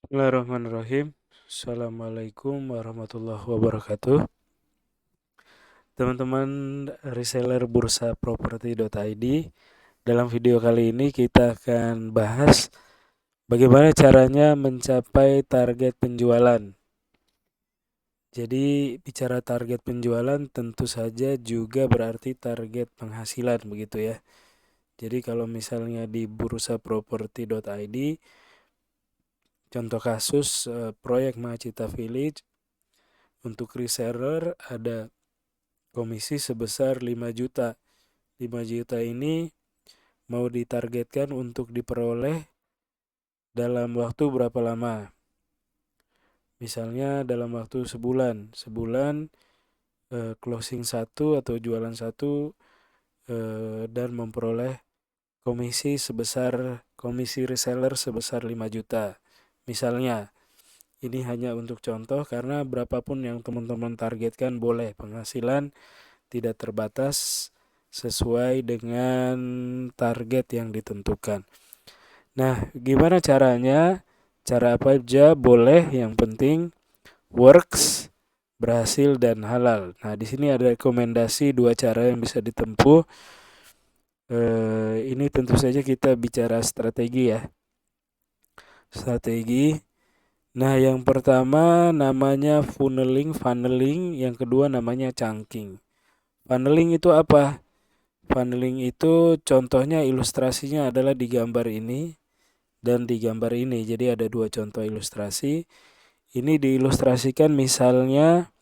Bismillahirrahmanirrahim. Assalamualaikum warahmatullahi wabarakatuh. Teman-teman reseller bursa properti.id, dalam video kali ini kita akan bahas bagaimana caranya mencapai target penjualan. Jadi bicara target penjualan tentu saja juga berarti target penghasilan begitu ya. Jadi kalau misalnya di bursa properti.id, contoh kasus proyek Mahacita Village, untuk reseller ada komisi sebesar 5 juta. 5 juta ini mau ditargetkan untuk diperoleh dalam waktu berapa lama? Misalnya dalam waktu sebulan. Sebulan closing satu atau jualan satu dan memperoleh komisi reseller sebesar 5 juta. Misalnya, ini hanya untuk contoh karena berapapun yang teman-teman targetkan boleh, penghasilan tidak terbatas sesuai dengan target yang ditentukan. Nah, gimana caranya? Cara apa aja boleh, yang penting works, berhasil dan halal. Nah, di sini ada rekomendasi 2 cara yang bisa ditempuh. Ini tentu saja kita bicara strategi ya. Strategi. Nah, yang pertama namanya funneling, yang kedua namanya chunking. Funneling itu apa? Funneling itu contohnya ilustrasinya adalah di gambar ini dan di gambar ini. Jadi ada 2 contoh ilustrasi. Ini diilustrasikan misalnya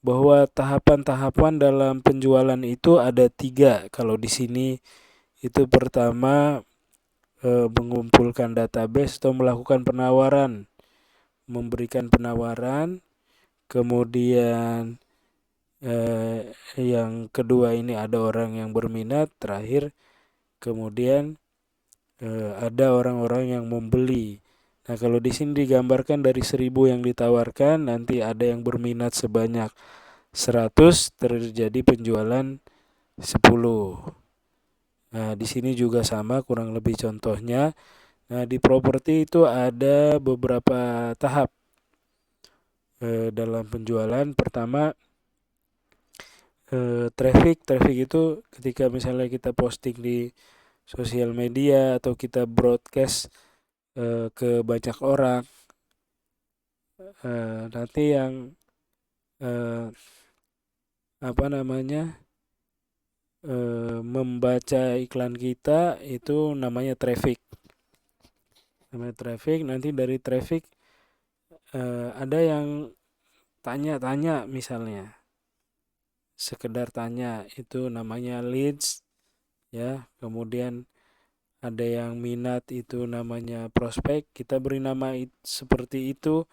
bahwa tahapan-tahapan dalam penjualan itu ada 3. Kalau di sini itu pertama mengumpulkan database atau melakukan penawaran, memberikan penawaran. Kemudian yang kedua ini ada orang yang berminat. Terakhir kemudian ada orang-orang yang membeli. Nah, kalau di sini digambarkan dari 1.000 yang ditawarkan, nanti ada yang berminat sebanyak 100, terjadi penjualan 10. Nah, di sini juga sama kurang lebih contohnya. Nah, di properti itu ada beberapa tahap dalam penjualan. Pertama, traffic itu ketika misalnya kita posting di sosial media atau kita broadcast ke banyak orang, nanti yang apa namanya membaca iklan kita itu namanya traffic. Nanti dari traffic ada yang tanya-tanya, misalnya sekedar tanya, itu namanya leads ya. Kemudian ada yang minat, itu namanya prospek. Kita beri nama seperti itu,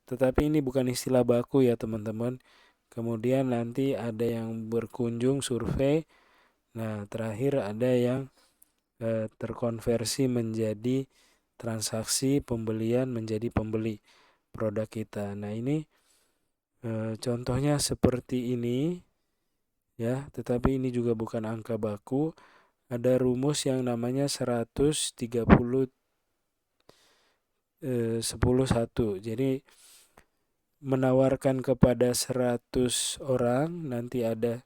tetapi ini bukan istilah baku ya teman-teman. Kemudian nanti ada yang berkunjung, survei. Nah, terakhir ada yang terkonversi menjadi transaksi pembelian, menjadi pembeli produk kita. Nah, ini contohnya seperti ini ya, tetapi ini juga bukan angka baku. Ada rumus yang namanya 130 10 1. Jadi menawarkan kepada 100 orang, nanti ada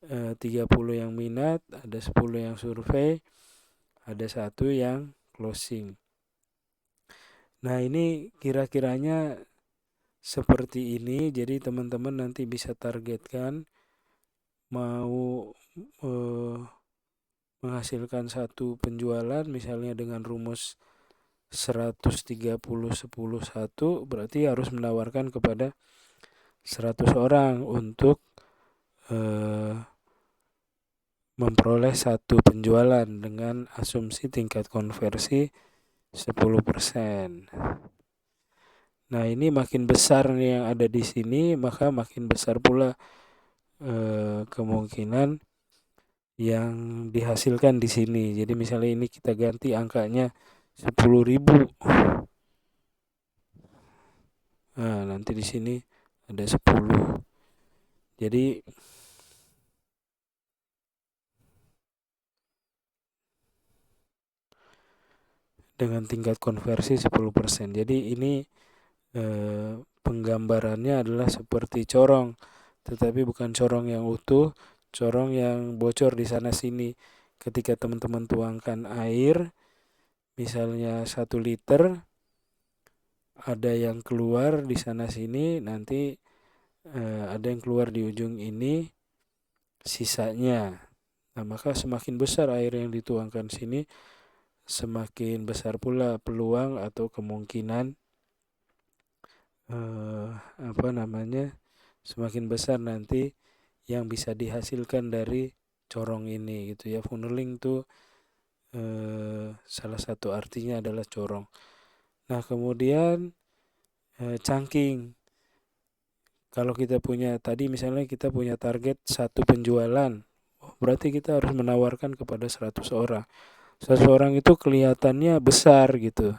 30 yang minat, ada 10 yang survei, ada 1 yang closing. Nah, ini kira-kiranya seperti ini. Jadi teman-teman nanti bisa targetkan mau menghasilkan 1 penjualan misalnya dengan rumus 130 10 1, berarti harus menawarkan kepada 100 orang untuk memperoleh 1 penjualan dengan asumsi tingkat konversi 10%. Nah, ini makin besar nih yang ada di sini, maka makin besar pula kemungkinan yang dihasilkan di sini. Jadi misalnya ini kita ganti angkanya 10.000. Nah, nanti di sini ada 10. Jadi dengan tingkat konversi 10%. Jadi ini penggambarannya adalah seperti corong, tetapi bukan corong yang utuh, corong yang bocor di sana sini. Ketika teman-teman tuangkan air, misalnya 1 liter, ada yang keluar di sana sini, nanti ada yang keluar di ujung ini, sisanya. Nah, maka semakin besar air yang dituangkan sini, semakin besar pula peluang atau kemungkinan semakin besar nanti yang bisa dihasilkan dari corong ini gitu ya. Funneling tuh salah satu artinya adalah corong. Nah, kemudian chunking. Kalau kita punya tadi misalnya kita punya target 1 penjualan, berarti kita harus menawarkan kepada 100 orang. 100 orang itu kelihatannya besar gitu.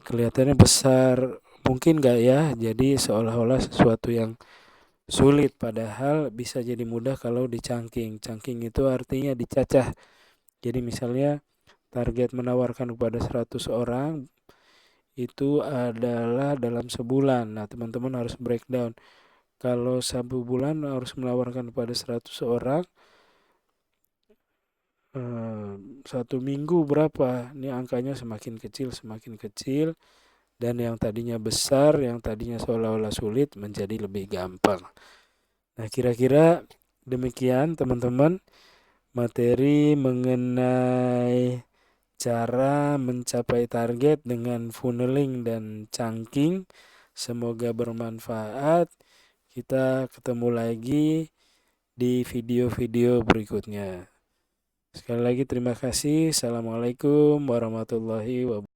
Kelihatannya besar, mungkin nggak ya? Jadi seolah-olah sesuatu yang sulit, padahal bisa jadi mudah kalau dicangking. Cangking itu artinya dicacah. Jadi misalnya target menawarkan kepada 100 orang itu adalah dalam sebulan. Nah, teman-teman harus breakdown. Kalau 1 bulan harus menawarkan kepada 100 orang, 1 minggu berapa? Ini angkanya semakin kecil, dan yang tadinya besar, yang tadinya seolah-olah sulit menjadi lebih gampang. Nah, kira-kira demikian teman-teman materi mengenai cara mencapai target dengan funneling dan chunking. Semoga bermanfaat. Kita ketemu lagi di video-video berikutnya. Sekali lagi terima kasih. Assalamualaikum warahmatullahi wabarakatuh.